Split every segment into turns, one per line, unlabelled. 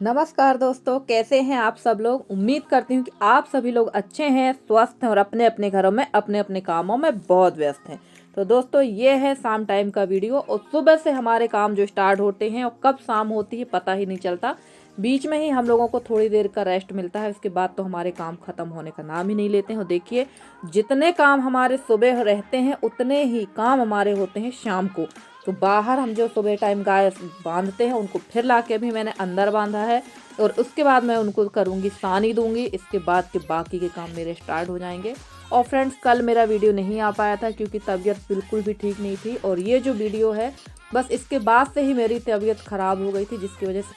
नमस्कार दोस्तों, कैसे हैं आप सब लोग। उम्मीद करती हूँ कि आप सभी लोग अच्छे हैं, स्वस्थ हैं और अपने अपने घरों में अपने अपने कामों में बहुत व्यस्त हैं। तो दोस्तों, ये है शाम टाइम का वीडियो और सुबह से हमारे काम जो स्टार्ट होते हैं और कब शाम होती है पता ही नहीं चलता। बीच में ही हम लोगों को थोड़ी देर का रेस्ट मिलता है, उसके बाद तो हमारे काम खत्म होने का नाम ही नहीं लेते हैं। और देखिए, जितने काम हमारे सुबह रहते हैं उतने ही काम हमारे होते हैं शाम को। तो बाहर हम जो सुबह टाइम गाय बांधते हैं उनको फिर ला के भी मैंने अंदर बांधा है और उसके बाद मैं उनको करूँगी सानी दूंगी। इसके बाद के बाकी के काम मेरे स्टार्ट हो जाएंगे। और फ्रेंड्स, कल मेरा वीडियो नहीं आ पाया था क्योंकि तबीयत बिल्कुल भी ठीक नहीं थी और ये जो वीडियो है बस इसके बाद से ही मेरी तबीयत ख़राब हो गई थी, जिसकी वजह से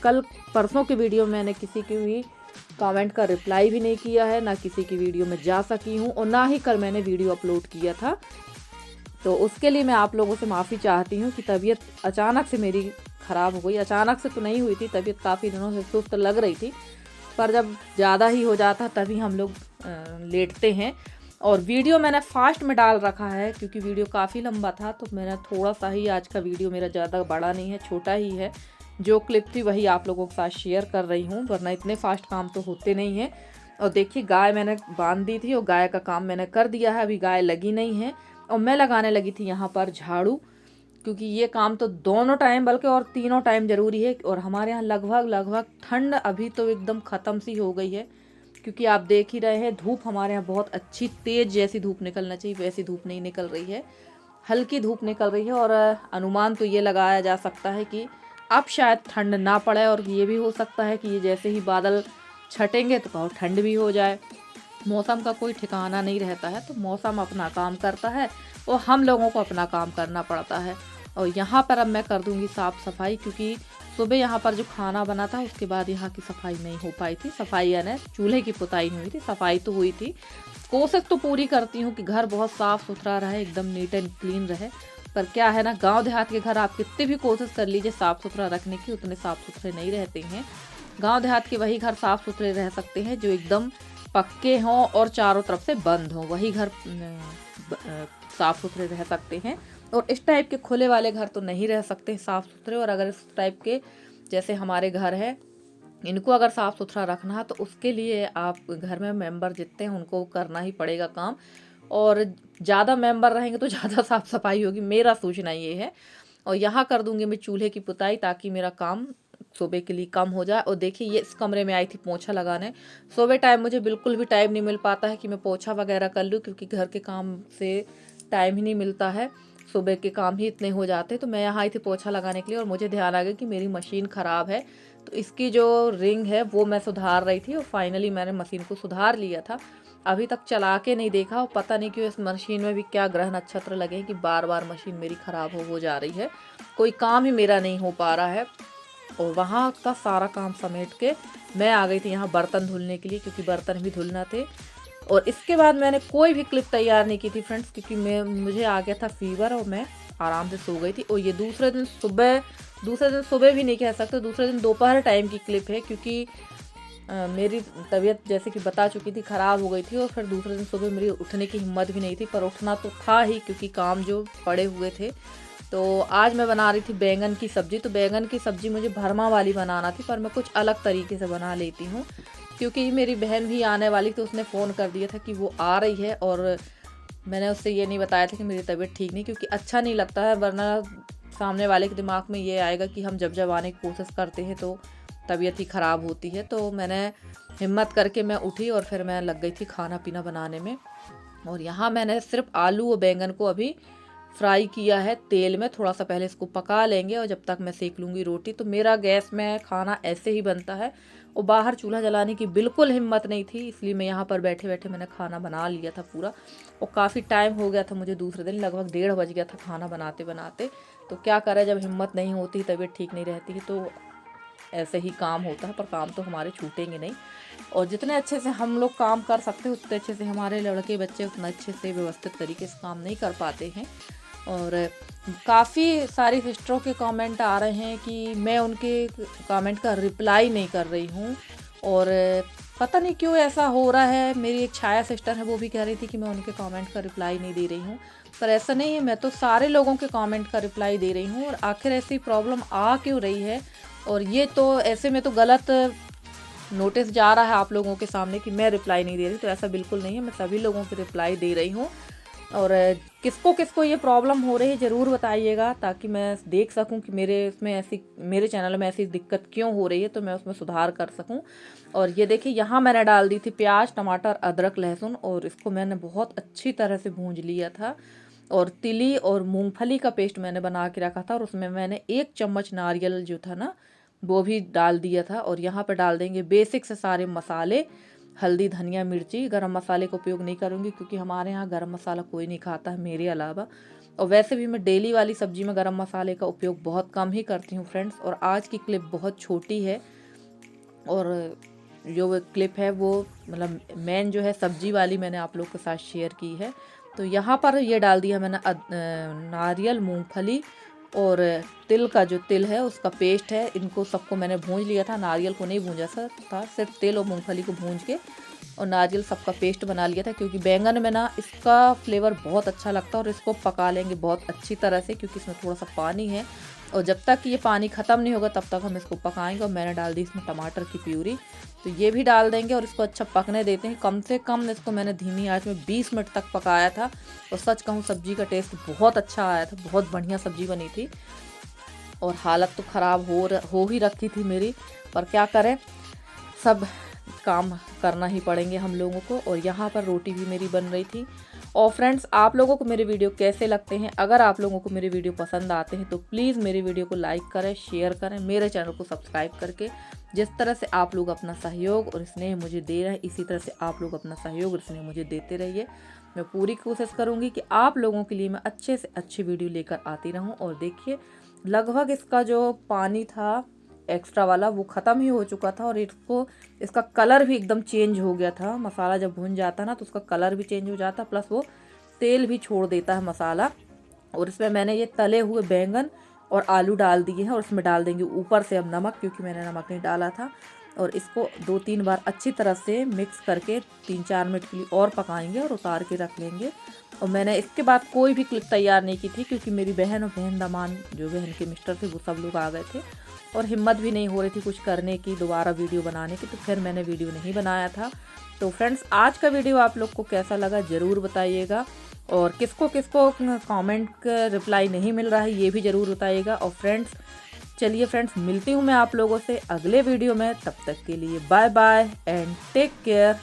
कल परसों की वीडियो में मैंने किसी की भी कमेंट का रिप्लाई भी नहीं किया है, ना किसी की वीडियो में जा सकी हूँ और ना ही कल मैंने वीडियो अपलोड किया था। तो उसके लिए मैं आप लोगों से माफ़ी चाहती हूँ कि तबीयत अचानक से मेरी ख़राब हो गई। अचानक से तो नहीं हुई थी, तबीयत काफ़ी दिनों से सुस्त लग रही थी, पर जब ज़्यादा ही हो जाता तभी हम लोग लेटते हैं। और वीडियो मैंने फास्ट में डाल रखा है क्योंकि वीडियो काफ़ी लंबा था, तो मैंने थोड़ा सा ही, आज का वीडियो मेरा ज़्यादा बड़ा नहीं है, छोटा ही है। जो क्लिप थी वही आप लोगों के साथ शेयर कर रही हूँ, वरना इतने फास्ट काम तो होते नहीं हैं। और देखिए, गाय मैंने बांध दी थी और गाय का काम मैंने कर दिया है, अभी गाय लगी नहीं है। और मैं लगाने लगी थी यहाँ पर झाड़ू, क्योंकि ये काम तो दोनों टाइम बल्कि और तीनों टाइम ज़रूरी है। और हमारे यहाँ लगभग लगभग ठंड अभी तो एकदम ख़त्म सी हो गई है, क्योंकि आप देख ही रहे हैं धूप हमारे यहाँ बहुत अच्छी तेज़ जैसी धूप निकलना चाहिए वैसी धूप नहीं निकल रही है, हल्की धूप निकल रही है। और अनुमान तो ये लगाया जा सकता है कि अब शायद ठंड ना पड़े और ये भी हो सकता है कि ये जैसे ही बादल छटेंगे तो बहुत ठंड भी हो जाए। मौसम का कोई ठिकाना नहीं रहता है, तो मौसम अपना काम करता है और हम लोगों को अपना काम करना पड़ता है। और यहाँ पर अब मैं कर दूँगी साफ़ सफाई, क्योंकि सुबह यहाँ पर जो खाना बना था उसके बाद यहाँ की सफाई नहीं हो पाई थी। सफाई यानी चूल्हे की पुताई नहीं हुई थी, सफाई तो हुई थी। कोशिश तो पूरी करती हूँ कि घर बहुत साफ़ सुथरा रहे, एकदम नीट एंड क्लीन रहे, पर क्या है ना, गांव देहात के घर आप कितनी भी कोशिश कर लीजिए साफ़ सुथरा रखने की, उतने साफ़ सुथरे नहीं रहते हैं। गांव देहात के वही घर साफ़ सुथरे रह सकते हैं जो एकदम पक्के हों और चारों तरफ से बंद हों, वही घर साफ़ सुथरे रह सकते हैं। और इस टाइप के खुले वाले घर तो नहीं रह सकते साफ़ सुथरे। और अगर इस टाइप के जैसे हमारे घर है, इनको अगर साफ़ सुथरा रखना है तो उसके लिए आप घर में मेंबर जितने हैं उनको करना ही पड़ेगा काम। और ज़्यादा मेंबर रहेंगे तो ज़्यादा साफ़ सफाई होगी, मेरा सोचना ये है। और यहाँ कर दूंगी मैं चूल्हे की पुताई, ताकि मेरा काम सुबह के लिए कम हो जाए। और देखिए, ये इस कमरे में आई थी पोछा लगाने। सुबह टाइम मुझे बिल्कुल भी टाइम नहीं मिल पाता है कि मैं पोछा वगैरह कर लूँ, क्योंकि घर के काम से टाइम ही नहीं मिलता है, सुबह के काम ही इतने हो जाते हैं। तो मैं यहाँ आई थी पोछा लगाने के लिए और मुझे ध्यान आ गया कि मेरी मशीन ख़राब है, तो इसकी जो रिंग है वो मैं सुधार रही थी और फाइनली मैंने मशीन को सुधार लिया था। अभी तक चला के नहीं देखा और पता नहीं क्यों इस मशीन में भी क्या ग्रह नक्षत्र लगे हैं कि बार बार मशीन मेरी ख़राब हो जा रही है, कोई काम ही मेरा नहीं हो पा रहा है। और वहाँ का सारा काम समेट के मैं आ गई थी यहाँ बर्तन धुलने के लिए, क्योंकि बर्तन भी धुलना थे। और इसके बाद मैंने कोई भी क्लिप तैयार नहीं की थी फ्रेंड्स, क्योंकि मुझे आ गया था फीवर और मैं आराम से सो गई थी। और ये दूसरे दिन सुबह भी नहीं कह सकते, दूसरे दिन दोपहर टाइम की क्लिप है, क्योंकि मेरी तबीयत जैसे कि बता चुकी थी ख़राब हो गई थी। और फिर दूसरे दिन सुबह मेरी उठने की हिम्मत भी नहीं थी, पर उठना तो था ही क्योंकि काम जो पड़े हुए थे। तो आज मैं बना रही थी बैंगन की सब्ज़ी। तो बैंगन की सब्ज़ी मुझे भरमा वाली बनाना थी, पर मैं कुछ अलग तरीके से बना लेती हूँ, क्योंकि मेरी बहन भी आने वाली, तो उसने फ़ोन कर दिया था कि वो आ रही है। और मैंने उससे ये नहीं बताया था कि मेरी तबीयत ठीक नहीं, क्योंकि अच्छा नहीं लगता है, वरना सामने वाले के दिमाग में ये आएगा कि हम जब आने की कोशिश करते हैं तो तबीयत ही ख़राब होती है। तो मैंने हिम्मत करके मैं उठी और फिर मैं लग गई थी खाना पीना बनाने में। और यहाँ मैंने सिर्फ आलू और बैंगन को अभी फ्राई किया है तेल में, थोड़ा सा पहले इसको पका लेंगे और जब तक मैं सेक लूँगी रोटी। तो मेरा गैस में खाना ऐसे ही बनता है और बाहर चूल्हा जलाने की बिल्कुल हिम्मत नहीं थी, इसलिए मैं यहाँ पर बैठे बैठे मैंने खाना बना लिया था पूरा। और काफ़ी टाइम हो गया था मुझे, दूसरे दिन लगभग 1:30 बज गया था खाना बनाते बनाते। तो क्या करें, जब हिम्मत नहीं होती, तबीयत ठीक नहीं रहती है, तो ऐसे ही काम होता है। पर काम तो हमारे छूटेंगे नहीं, और जितने अच्छे से हम लोग काम कर सकते हैं उतने अच्छे से हमारे लड़के बच्चे उतना अच्छे से व्यवस्थित तरीके से काम नहीं कर पाते हैं। और काफ़ी सारी सिस्टरों के कमेंट आ रहे हैं कि मैं उनके कमेंट का रिप्लाई नहीं कर रही हूँ, और पता नहीं क्यों ऐसा हो रहा है। मेरी एक छाया सिस्टर है, वो भी कह रही थी कि मैं उनके कमेंट का रिप्लाई नहीं दे रही हूँ, पर ऐसा नहीं है, मैं तो सारे लोगों के कमेंट का रिप्लाई दे रही हूँ। और आखिर ऐसी प्रॉब्लम आ क्यों रही है और ये तो ऐसे में तो गलत नोटिस जा रहा है आप लोगों के सामने कि मैं रिप्लाई नहीं दे रही, तो ऐसा बिल्कुल नहीं है, मैं सभी लोगों की रिप्लाई दे रही हूँ। और किसको किसको ये प्रॉब्लम हो रही है ज़रूर बताइएगा, ताकि मैं देख सकूं कि मेरे चैनल में ऐसी दिक्कत क्यों हो रही है, तो मैं उसमें सुधार कर सकूं। और ये देखिए यहाँ मैंने डाल दी थी प्याज, टमाटर, अदरक, लहसुन, और इसको मैंने बहुत अच्छी तरह से भूंज लिया था। और तिली और मूंगफली का पेस्ट मैंने बना के रखा था, और उसमें मैंने 1 चम्मच नारियल जो था ना वो भी डाल दिया था। और यहाँ पे डाल देंगे बेसिक से सारे मसाले, हल्दी, धनिया, मिर्ची। गरम मसाले का उपयोग नहीं करूँगी क्योंकि हमारे यहाँ गरम मसाला कोई नहीं खाता है मेरे अलावा। और वैसे भी मैं डेली वाली सब्जी में गरम मसाले का उपयोग बहुत कम ही करती हूँ फ्रेंड्स। और आज की क्लिप बहुत छोटी है, और जो क्लिप है वो मतलब मेन जो है सब्जी वाली मैंने आप लोग के साथ शेयर की है। तो यहाँ पर ये डाल दिया मैंने नारियल, मूंगफली और तिल का जो तिल है उसका पेस्ट है, इनको सबको मैंने भूंज लिया था। नारियल को नहीं भूंजा था, सिर्फ तिल और मूंगफली को भूंज के और नारियल सबका पेस्ट बना लिया था। क्योंकि बैंगन में ना इसका फ्लेवर बहुत अच्छा लगता है, और इसको पका लेंगे बहुत अच्छी तरह से क्योंकि इसमें थोड़ा सा पानी है, और जब तक ये पानी ख़त्म नहीं होगा तब तक हम इसको पकाएंगे। और मैंने डाल दी इसमें टमाटर की प्यूरी, तो ये भी डाल देंगे और इसको अच्छा पकने देते हैं। कम से कम इसको मैंने धीमी आंच में 20 मिनट तक पकाया था, और सच कहूँ सब्जी का टेस्ट बहुत अच्छा आया था, बहुत बढ़िया सब्जी बनी थी। और हालत तो ख़राब हो ही रखी थी मेरी, पर क्या करें, सब काम करना ही पड़ेंगे हम लोगों को। और यहाँ पर रोटी भी मेरी बन रही थी। और फ्रेंड्स, आप लोगों को मेरे वीडियो कैसे लगते हैं? अगर आप लोगों को मेरे वीडियो पसंद आते हैं तो प्लीज़ मेरे वीडियो को लाइक करें, शेयर करें, मेरे चैनल को सब्सक्राइब करके। जिस तरह से आप लोग अपना सहयोग और स्नेह मुझे दे रहे हैं, इसी तरह से आप लोग अपना सहयोग और स्नेह मुझे देते रहिए। मैं पूरी कोशिश करूँगी कि आप लोगों के लिए मैं अच्छे से अच्छी वीडियो लेकर आती रहूँ। और देखिए लगभग इसका जो पानी था एक्स्ट्रा वाला वो ख़त्म ही हो चुका था, और इसका कलर भी एकदम चेंज हो गया था। मसाला जब भुन जाता ना तो उसका कलर भी चेंज हो जाता, प्लस वो तेल भी छोड़ देता है मसाला। और इसमें मैंने ये तले हुए बैंगन और आलू डाल दिए हैं, और इसमें डाल देंगे ऊपर से अब नमक, क्योंकि मैंने नमक नहीं डाला था। और इसको 2-3 बार अच्छी तरह से मिक्स करके 3-4 मिनट के लिए और पकाएंगे और उतार के रख लेंगे। और मैंने इसके बाद कोई भी क्लिप तैयार नहीं की थी, क्योंकि मेरी बहन और बहन दामाद जो बहन के मिस्टर थे वो सब लोग आ गए थे, और हिम्मत भी नहीं हो रही थी कुछ करने की, दोबारा वीडियो बनाने की, तो फिर मैंने वीडियो नहीं बनाया था। तो फ्रेंड्स, आज का वीडियो आप लोग को कैसा लगा ज़रूर बताइएगा, और किसको किसको कमेंट का रिप्लाई नहीं मिल रहा है ये भी ज़रूर बताइएगा। और फ्रेंड्स, चलिए फ्रेंड्स, मिलती हूँ मैं आप लोगों से अगले वीडियो में। तब तक के लिए bye bye and take care.